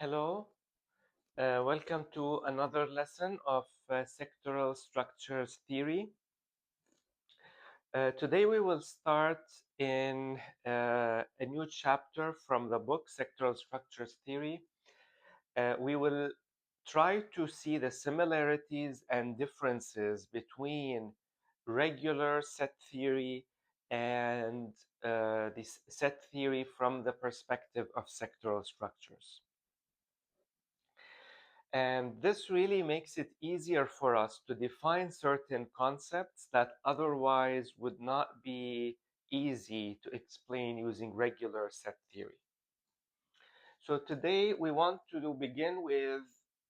Hello, welcome to another lesson of sectoral structures theory. Today we will start in a new chapter from the book Sectoral Structures Theory. We will try to see the similarities and differences between regular set theory and this set theory from the perspective of sectoral structures. And this really makes it easier for us to define certain concepts that otherwise would not be easy to explain using regular set theory. So today we want to begin with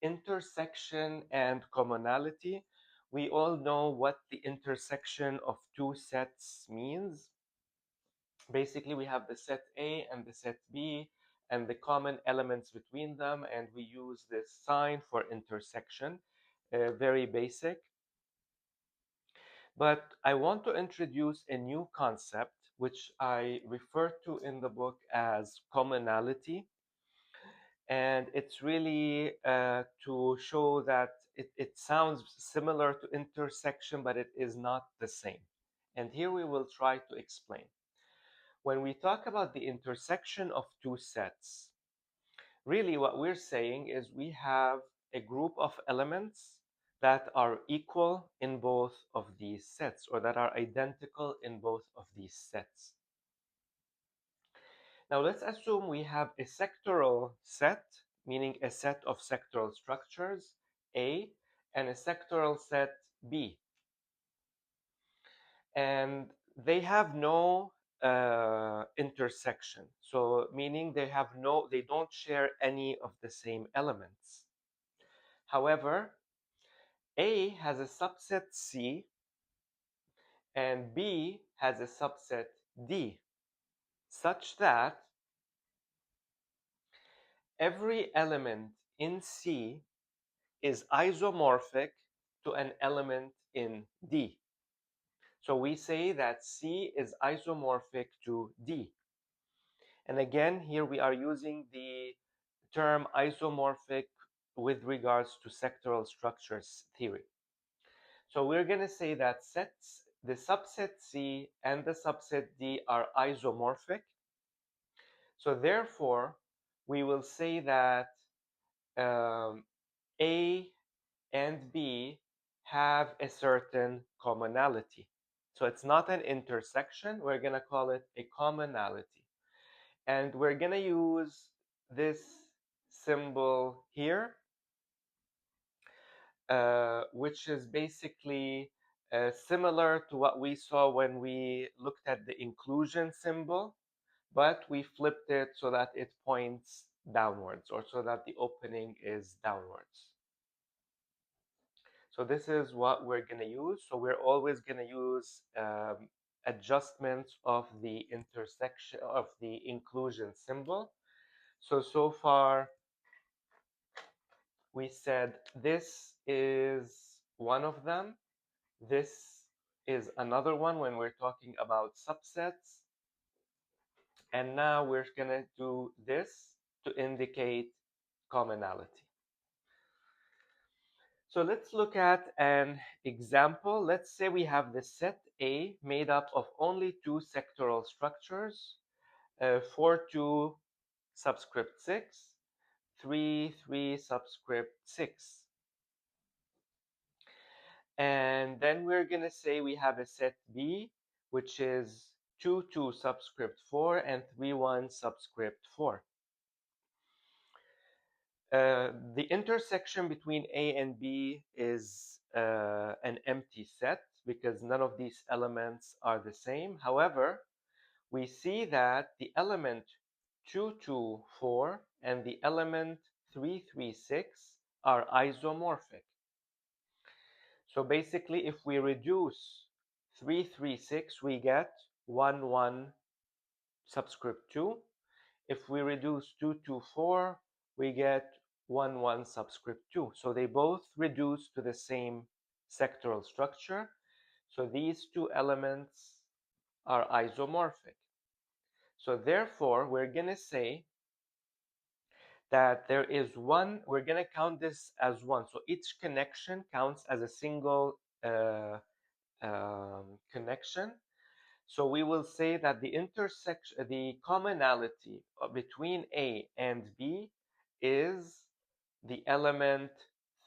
intersection and commonality. We all know what the intersection of two sets means. Basically, we have the set A and the set B and the common elements between them, and we use this sign for intersection, very basic. But I want to introduce a new concept, which I refer to in the book as commonality. And it's really to show that it sounds similar to intersection, but it is not the same. And here we will try to explain. When we talk about the intersection of two sets, really what we're saying is we have a group of elements that are equal in both of these sets, or that are identical in both of these sets. Now let's assume we have a sectoral set, meaning a set of sectoral structures, A, and a sectoral set, B. And they have no intersection. So meaning they don't share any of the same elements. However, A has a subset C and B has a subset D, such that every element in C is isomorphic to an element in D. So we say that C is isomorphic to D. And again, here we are using the term isomorphic with regards to sectoral structures theory. So we're going to say that the subset C and the subset D are isomorphic. So therefore, we will say that A and B have a certain commonality. So it's not an intersection. We're going to call it a commonality. And we're going to use this symbol here, which is basically similar to what we saw when we looked at the inclusion symbol, but we flipped it so that it points downwards, or so that the opening is downwards. So this is what we're going to use. So we're always going to use adjustments of the intersection of the inclusion symbol. So far we said this is one of them. This is another one when we're talking about subsets. And now we're going to do this to indicate commonality. So let's look at an example. Let's say we have the set A made up of only two sectoral structures, 4, 2 subscript 6, 3, 3 subscript 6. And then we're going to say we have a set B, which is 2, 2 subscript 4 and 3, 1 subscript 4. The intersection between A and B is an empty set because none of these elements are the same. However, we see that the element 224 and the element 336 are isomorphic. So basically, if we reduce 336, we get 11 subscript 2. If we reduce 224, we get 11 subscript 2. So they both reduce to the same sectoral structure. So these two elements are isomorphic. So therefore, we're going to say that there is one, we're going to count this as one. So each connection counts as a single connection. So we will say that the intersection, the commonality between A and B is the element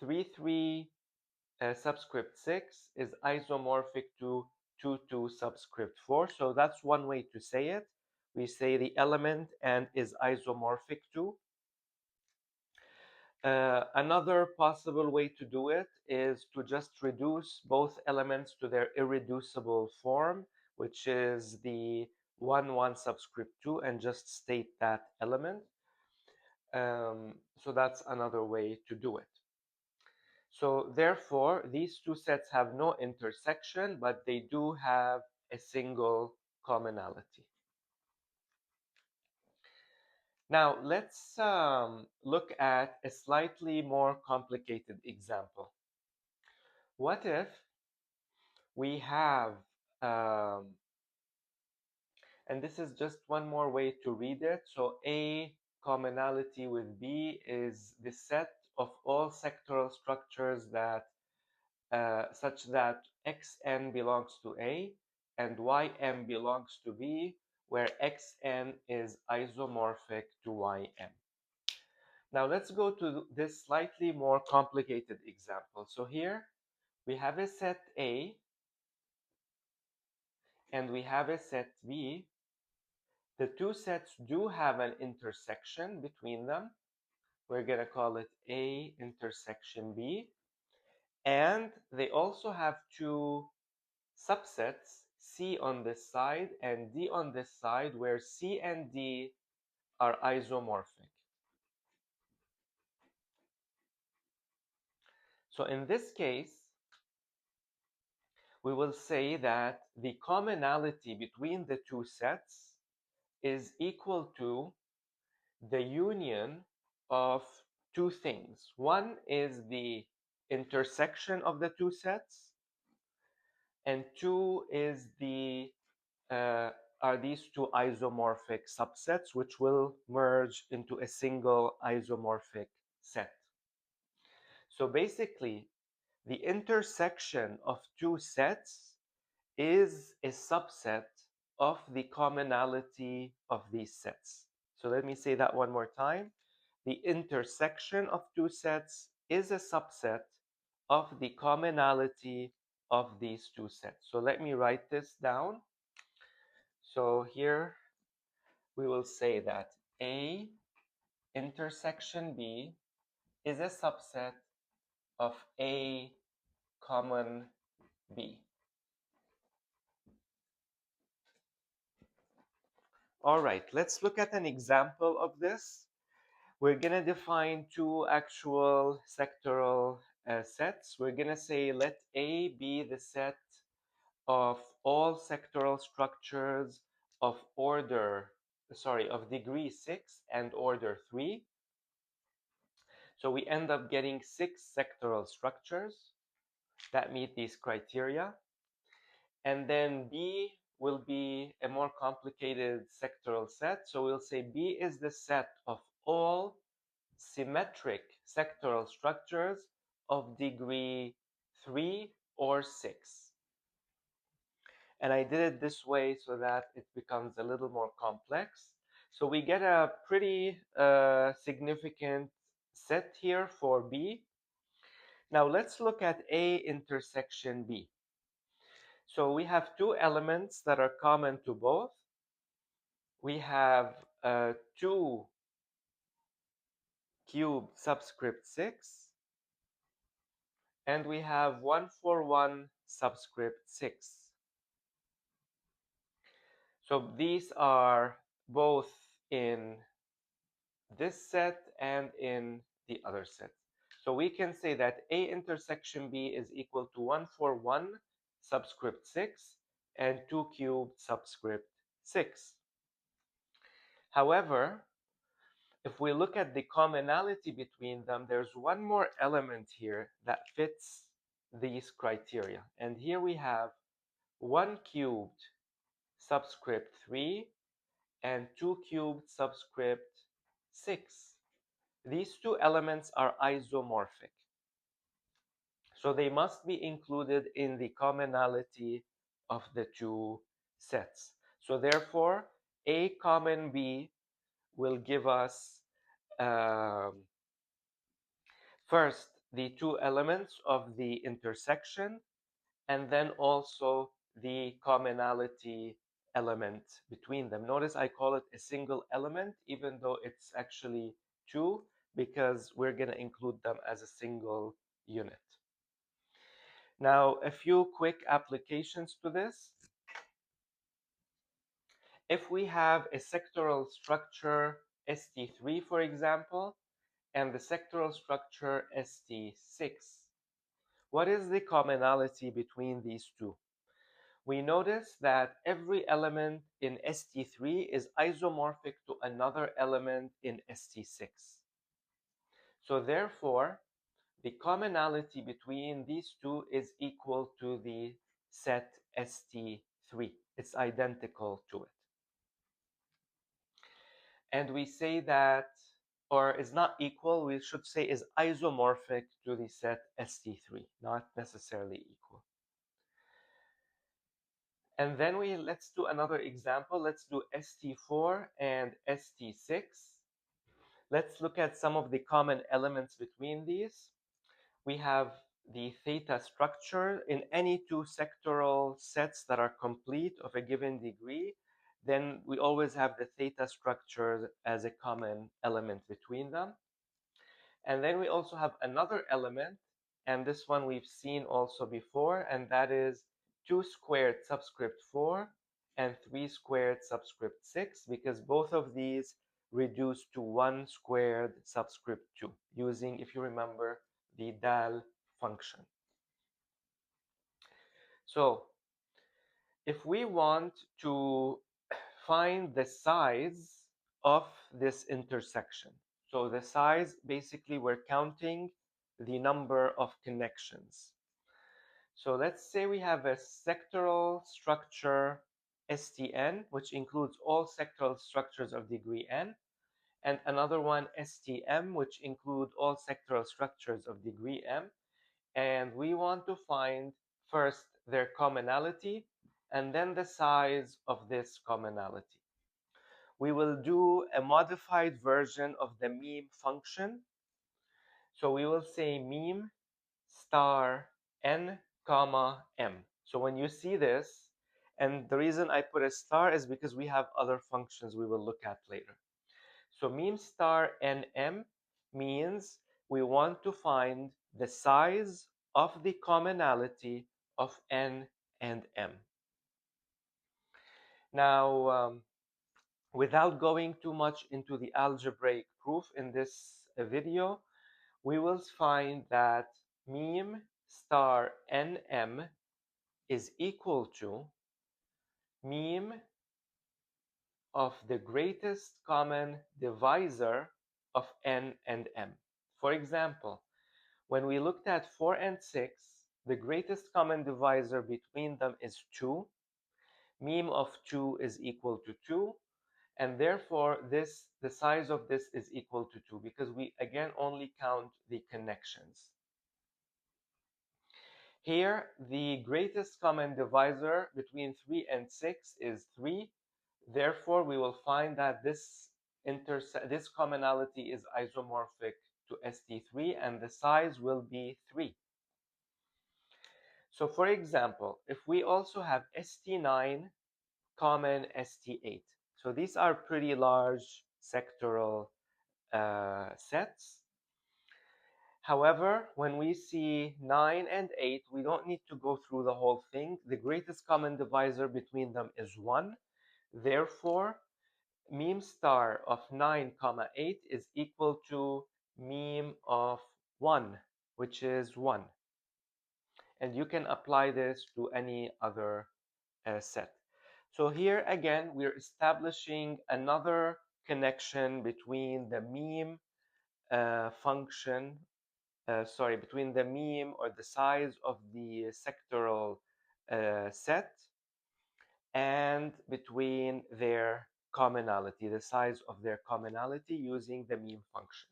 3,3 subscript 6 is isomorphic to 2,2 subscript 4. So that's one way to say it. We say the element and is isomorphic to. Another possible way to do it is to just reduce both elements to their irreducible form, which is the 1,1 subscript 2, and just state that element. So that's another way to do it. So therefore, these two sets have no intersection, but they do have a single commonality. Now, let's look at a slightly more complicated example. What if we have, and this is just one more way to read it. So A commonality with B is the set of all sectoral structures that such that xn belongs to A and ym belongs to B, where xn is isomorphic to ym. Now let's go to this slightly more complicated example. So here we have a set A and we have a set B. The two sets do have an intersection between them. We're going to call it A intersection B. And they also have two subsets, C on this side and D on this side, where C and D are isomorphic. So in this case, we will say that the commonality between the two sets is equal to the union of two things. One is the intersection of the two sets, and two is the are these two isomorphic subsets, which will merge into a single isomorphic set. So basically, the intersection of two sets is a subset of the commonality of these sets. So let me say that one more time. The intersection of two sets is a subset of the commonality of these two sets. So let me write this down. So here we will say that A intersection B is a subset of A common B. All right, let's look at an example of this. We're going to define two actual sectoral sets. We're going to say let A be the set of all sectoral structures of degree 6 and order 3. So we end up getting 6 sectoral structures that meet these criteria. And then B will be a more complicated sectoral set. So we'll say B is the set of all symmetric sectoral structures of degree 3 or 6. And I did it this way so that it becomes a little more complex. So we get a pretty significant set here for B. Now let's look at A intersection B. So we have two elements that are common to both. We have 2 cubed subscript 6, and we have 141 subscript 6. So these are both in this set and in the other set. So we can say that A intersection B is equal to 141 subscript 6 and 2 cubed subscript 6. However, if we look at the commonality between them, there's one more element here that fits these criteria. And here we have 1 cubed subscript 3 and 2 cubed subscript 6. These two elements are isomorphic. So they must be included in the commonality of the two sets. So therefore, A common B will give us um, first the two elements of the intersection, and then also the commonality element between them. Notice I call it a single element, even though it's actually two, because we're going to include them as a single unit. Now, a few quick applications to this. If we have a sectoral structure ST3, for example, and the sectoral structure ST6, what is the commonality between these two? We notice that every element in ST3 is isomorphic to another element in ST6. So therefore, the commonality between these two is equal to the set ST3. It's identical to it. And we say that, or is not equal, we should say is isomorphic to the set ST3, not necessarily equal. And then let's do another example. Let's do ST4 and ST6. Let's look at some of the common elements between these. We have the theta structure in any two sectoral sets that are complete of a given degree. Then we always have the theta structure as a common element between them. And then we also have another element, and this one we've seen also before, and that is 2 squared subscript 4 and 3 squared subscript 6, because both of these reduce to 1 squared subscript 2, using, if you remember, the dal function. So if we want to find the size of this intersection, so the size, basically we're counting the number of connections. So let's say we have a sectoral structure STN, which includes all sectoral structures of degree n, and another one STM, which include all sectoral structures of degree m. And we want to find first their commonality and then the size of this commonality. We will do a modified version of the Meem function. So we will say Meem star n comma m. So when you see this, and the reason I put a star is because we have other functions we will look at later. So Meem star nm means we want to find the size of the commonality of n and m. Now, without going too much into the algebraic proof in this video, we will find that Meem star nm is equal to Meem of the greatest common divisor of n and m. For example, when we looked at 4 and 6, the greatest common divisor between them is 2. Meem of 2 is equal to 2. And therefore, the size of this is equal to 2, because we, again, only count the connections. Here, the greatest common divisor between 3 and 6 is 3. Therefore, we will find that this commonality is isomorphic to ST3, and the size will be 3. So for example, if we also have ST9 common ST8, so these are pretty large sectoral sets. However, when we see 9 and 8, we don't need to go through the whole thing. The greatest common divisor between them is 1. Therefore, Meem star of 9 comma 8 is equal to Meem of 1, which is 1. And you can apply this to any other set. So here again, we're establishing another connection between the Meem function, between the Meem or the size of the sectoral set and between their commonality, the size of their commonality using the Meem function.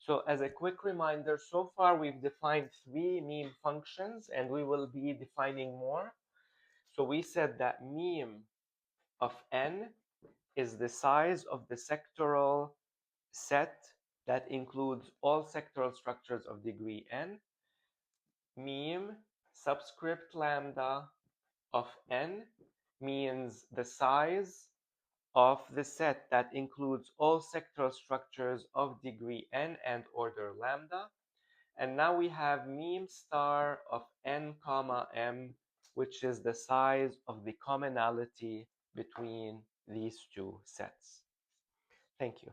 So as a quick reminder, so far we've defined 3 Meem functions, and we will be defining more. So we said that Meem of n is the size of the sectoral set that includes all sectoral structures of degree n. Meem subscript lambda of n means the size of the set that includes all sectoral structures of degree n and order lambda. And now we have Meem star of n comma m, which is the size of the commonality between these two sets. Thank you.